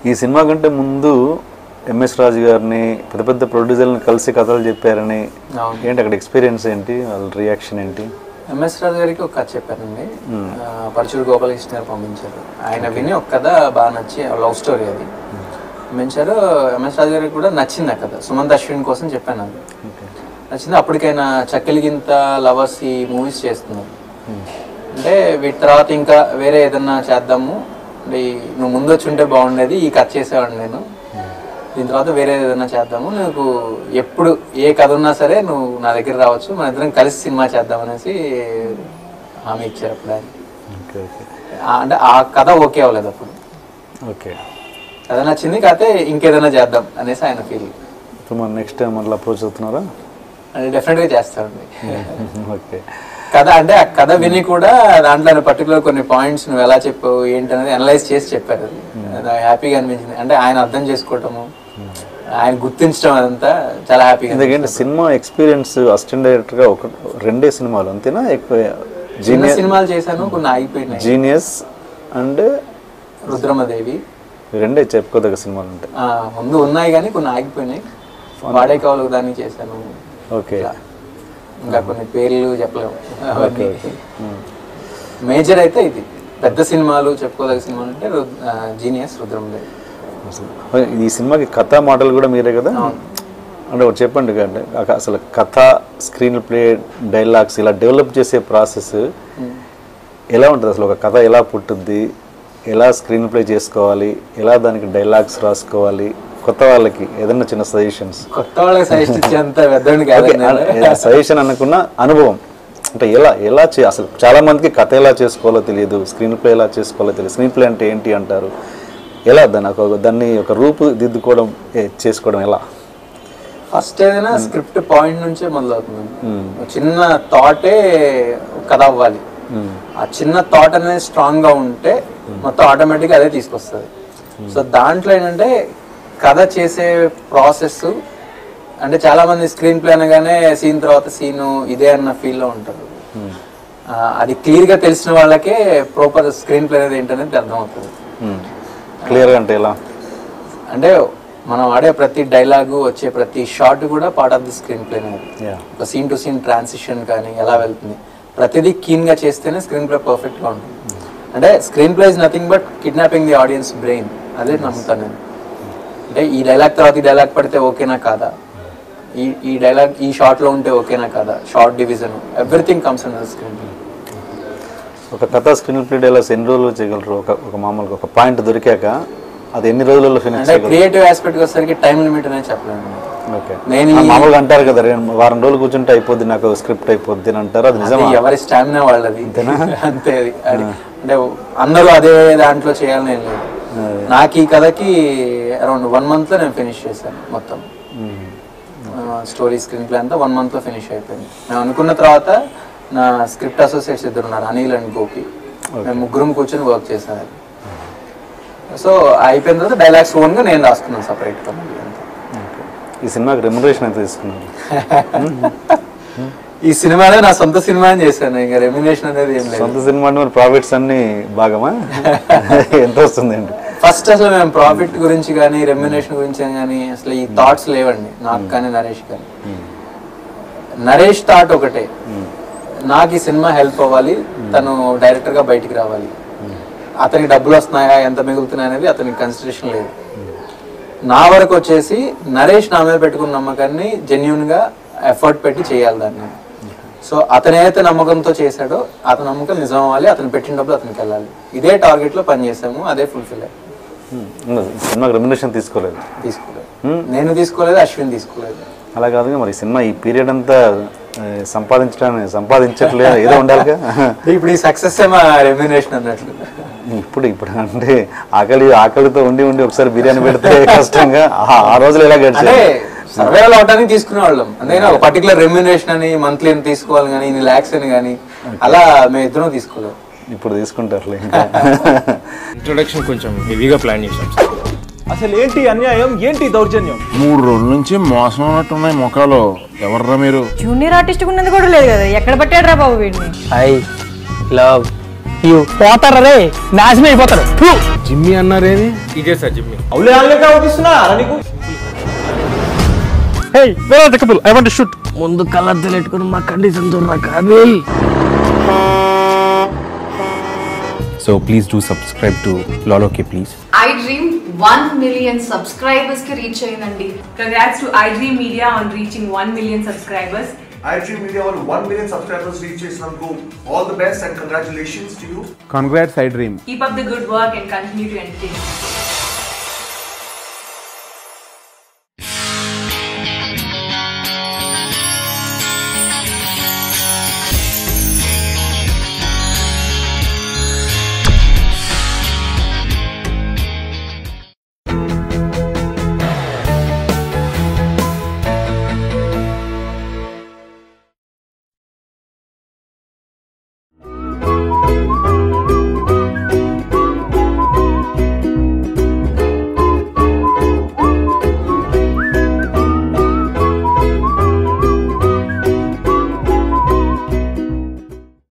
ఈ సినిమా కంటే ముందు ఎంఎస్ రాజు గారిని పెద్ద పెద్ద ప్రొడ్యూసర్లను కలిసి కథలు చెప్పారని ఏంటి అక్కడ ఎక్స్పీరియన్స్ ఏంటి, వాళ్ళ రియాక్షన్ ఏంటి? ఎంఎస్ రాజు గారికి ఒక కథ చెప్పానండి, పరచూరు గోపాలకృష్ణ గారు పంపించారు. ఆయన విని ఒక కథ బాగా నచ్చి, లవ్ స్టోరీ అది పంపించారు. ఎంఎస్ రాజు గారికి కూడా నచ్చింది ఆ కథ. సుమంత్ అశ్విన్ కోసం చెప్పాను అది, నచ్చింది. అప్పటికైనా చక్కెలిగింత లవర్స్ ఈ మూవీస్ చేస్తున్నాం అంటే వీటి తర్వాత ఇంకా వేరే ఏదన్నా చేద్దాము అంటే నువ్వు ముందు వచ్చి ఉంటే బాగుండేది, ఈ కథ చేసేవాడిని నేను, దీని తర్వాత వేరే ఏదైనా చేద్దాము, నువ్వు ఎప్పుడు ఏ కథ ఉన్నా సరే నువ్వు నా దగ్గర రావచ్చు, మన ఇద్దరం కలిసి సినిమా చేద్దామనేసి హామీ ఇచ్చారు అప్పుడు ఆయన. అంటే ఆ కథ ఓకే అవ్వలేదు అప్పుడు, కథ నచ్చింది, కాకపోతే ఇంకేదైనా చేద్దాం అనేసి ఆయన ఫీల్. నెక్స్ట్ టైం మళ్ళీ అప్రోచ్ అవుతున్నారా? అంటే డెఫినెట్గా చేస్తామండి. కథ అంటే ఆ కథ విని కూడా దాంట్లో పర్టికులర్ కొన్ని పాయింట్స్ నువ్వు ఎలా చెప్పావు ఏంటి అనేది అనలైజ్ చేసి చెప్పారు. అది హ్యాపీగా అనిపించింది. అంటే ఆయన అర్థం చేసుకోవటము, ఆయన గుర్తించడం, అదంతా చాలా హ్యాపీగా. ఎందుకంటే సినిమా ఎక్స్పీరియన్స్ అసిస్టెంట్ డైరెక్టర్ గా ఒక 2 సినిమాలు అంతేనా? ఎక్కువ చిన్న సినిమాలు చేశాను, కొన్ని ఆగిపోయినాయి. జీనియస్ అండ్ రుద్రమదేవి 2 చెప్పుకోదగ్గ సినిమాలు ఉంటాయి. ముందు ఉన్నాయి కానీ కొన్ని ఆగిపోయినాయి. వాడే కావాలి దాన్ని చేశాను. ఓకే, ఇంకా కొన్ని పేర్లు చెప్పలేము. మేజర్ అయితే ఇది. పెద్ద సినిమాలు చెప్పుకోదగ్గ సినిమాలు అంటే జీనియస్, రుద్రమదేవి. ఈ సినిమాకి కథ మాటలు కూడా మీరే కదా? అంటే ఒకటి చెప్పండి, అంటే అసలు కథ, స్క్రీన్ ప్లే, డైలాగ్స్ ఇలా డెవలప్ చేసే ప్రాసెస్ ఎలా ఉంటుంది? అసలు ఒక కథ ఎలా పుట్టుద్ది, ఎలా స్క్రీన్ ప్లే చేసుకోవాలి, ఎలా దానికి డైలాగ్స్ రాసుకోవాలి? కొత్త వాళ్ళకి ఏదన్నా చిన్న సజెషన్స్. కొత్త వాళ్ళకి సజెషన్ ఇచ్చేంత సజెషన్ అనుకున్న అనుభవం అంటే ఎలా అసలు చాలా మందికి కథ ఎలా చేసుకోవాలో తెలియదు, స్క్రీన్ ప్లే ఎలా చేసుకోవాలో తెలియదు. స్క్రీన్ ప్లే అంటే ఏంటి అంటారు, ఎలా దాన్ని ఒక రూపుదిద్దుకోవడం చేసుకోవడం ఎలా? ఫస్ట్ ఏదైనా స్క్రిప్ట్ పాయింట్ నుంచే మొదలవుతుంది. చిన్న థాటే కథ అవ్వాలి. ఆ చిన్న థాట్ అనేది స్ట్రాంగ్ గా ఉంటే మొత్తం ఆటోమేటిక్గా అదే తీసుకొస్తుంది. సో దాంట్లో ఏంటంటే కథ చేసే ప్రాసెస్ అంటే చాలా మంది స్క్రీన్ ప్లే అనగానే సీన్ తర్వాత సీను ఇదే అన్న ఫీల్లో ఉంటారు. అది క్లియర్ గా తెలిసిన వాళ్ళకే ప్రాపర్ స్క్రీన్ ప్లే అనేది ఏంటనేది అర్థమవుతుంది. క్లియర్ గా అంటే ఎలా అంటే మనం ఆడే ప్రతి డైలాగు, వచ్చే ప్రతి షాట్ కూడా part of the screen play అనేది. ఒక సీన్ టు సీన్ ట్రాన్సిషన్ కానీ ఎలా వెళ్తుంది, ప్రతిదీ కీన్ గా చేస్తేనే స్క్రీన్ ప్లే పర్ఫెక్ట్ గా ఉంటుంది. అంటే screen play is nothing but kidnapping the audience brain. అదే నమ్ముతాను నేను. అంటే ఈ డైలాగ్ తర్వాత ఈ డైలాగ్ పడితే ఓకేనా కాదా, ఈ డైలాగ్ ఈ షార్ట్ లో ఉంటే ఓకేనా కాదా, short division, everything comes under screen play. ఒక కథ స్క్రీన్ ప్లే డైలాగ్స్ ఎన్ని రోజులు చేయగలరు? ఒక మామూలుగా ఒక పాయింట్ దొరికాక అది ఎన్ని రోజులలో ఫినిష్? అంటే క్రియేటివ్ ఆస్పెక్ట్ వచ్చేసరికి టైం లిమిట్ అనేది చెప్పలేను. ఓకే, నేను మామూలుగా అంటారు కదా, వారం రోజులు కూర్చుంటే అయిపోద్ది, నాకు స్క్రిప్ట్ అయిపోద్ది అని అంటారు. అది నిజమా? ఎవరి స్టామినా వాళ్ళది అంతే. అంటే అందరూ అదే దాంట్లో చేయాలని ఏం లేదు. నాకు ఈ కథకి అరౌండ్ 1 month లో నేను ఫినిష్ చేశాను మొత్తం. స్టోరీ స్క్రీన్ ప్లే అంతా 1 month లో ఫినిష్ అయిపోయింది. నేను అనుకున్న తర్వాత నా స్క్రిప్ట్ అసోసియేట్స్ 2 ఉన్నారు, అనిల్ అండ్ గోపి. మేము 3 కూర్చొని వర్క్ చేశాను. సో అయిపోయిన తర్వాత డైలాగ్స్ ఓన్గా నేను రాసుకున్నాను సపరేట్గా. ఈ సినిమాకి రెమ్యునరేషన్ ఎంత తీసుకున్నారు? ఈ సినిమాలో నా సొంత సినిమా అని చేశాను, ఇంకా రెమ్యునరేషన్ అనేది ఏం లేదు. సొంత సినిమా అంటే ప్రాఫిట్స్ అన్ని భాగమా? ఎంత వస్తుందండి? ఫస్ట్ అసలు మేము ప్రాఫిట్ గురించి కానీ రెమ్యునరేషన్ గురించి కానీ అసలు ఈ థాట్స్ లేవండి నాకు కానీ నరేష్ కానీ. నరేష్ థాట్ ఒకటే, నాకు ఈ సినిమా హెల్ప్ అవ్వాలి, తను డైరెక్టర్గా బయటికి రావాలి, అతనికి డబ్బులు వస్తున్నాయా ఎంత మిగులుతున్నాయి అనేది అతనికి కన్సిడరేషన్ లేదు. నా వరకు వచ్చేసి నరేష్ నా మీద పెట్టుకున్న నమ్మకాన్ని జెన్యూన్గా ఎఫర్ట్ పెట్టి చేయాలి దాన్ని. సో అతను ఏదైతే నమ్మకంతో చేశాడో అతని నమ్మకం నిజం అవ్వాలి, అతను పెట్టిన డబ్బులు అతనికి వెళ్ళాలి. ఇదే టార్గెట్లో పనిచేసాము, అదే ఫుల్ఫిల్ అయ్యి. సినిమాకి రెమ్యునరేషన్ తీసుకోలేదు? నేను తీసుకోలేదు, అశ్విన్ తీసుకోలేదు. అలా కాదుగా మరి సినిమా ఈ పీరియడ్ అంతా సంపాదించట్లేదు, ఏదో ఉండాలిగా. ఇప్పుడు ఈ సక్సెస్ ఏమో రెమ్యునరేషన్ అన్నట్లు. ఇప్పుడు అంటే ఆకలితో ఉండి ఒకసారి బిర్యానీ పెడితే కష్టంగా ఆ రోజులు ఎలా గడిచాయి? సర్వేలు అవడానికి తీసుకునే వాళ్ళం, అంతేనా ఒక పర్టికులర్ రెమ్యునరేషన్ అని మంత్లీ అని తీసుకోవాలి కానీ ఇన్ని ల్యాక్స్ అని కానీ అలా మేము ఇద్దరం తీసుకోలేదు. ఇప్పుడు తీసుకుంటారు. ఇంట్రొడక్షన్ కొంచెం హెవీగా ప్లాన్ చేసాం. అసలు ఏంటి అన్యాయం, ఏంటి దౌర్జన్యం? 3 రోజుల నుంచి మోసం ఉన్నట్టున్నాయి ముఖాలు. ఎవర్రా మీరు? జూనియర్ ఆర్టిస్ట్ ఉన్నది కూడా లేదు కదా, ఎక్కడ పట్టాడు రా బాబు వీడిని? ఐ లవ్ పోతారే నాశనం అయిపోతారు. జిమ్మి అన్నారేమి? ఇదే సార్ జిమ్మి. అవులే ఆన్లేక అవుతున్నా నీకు. Hey, where are the couple? I want to shoot. ముందు కలర్ తెలియట్టుకుని మా కండిషన్ చూడరా కానీ. So please do subscribe to Loloke please. iDream 1 million subscribers ki reach అయ్యిందండి. Congrats to iDream Media on reaching 1 million subscribers. iDream Media on 1 million subscribers reach చేసినందుకు all the best and congratulations to you. Congrats iDream. Keep up the good work and continue to entertain.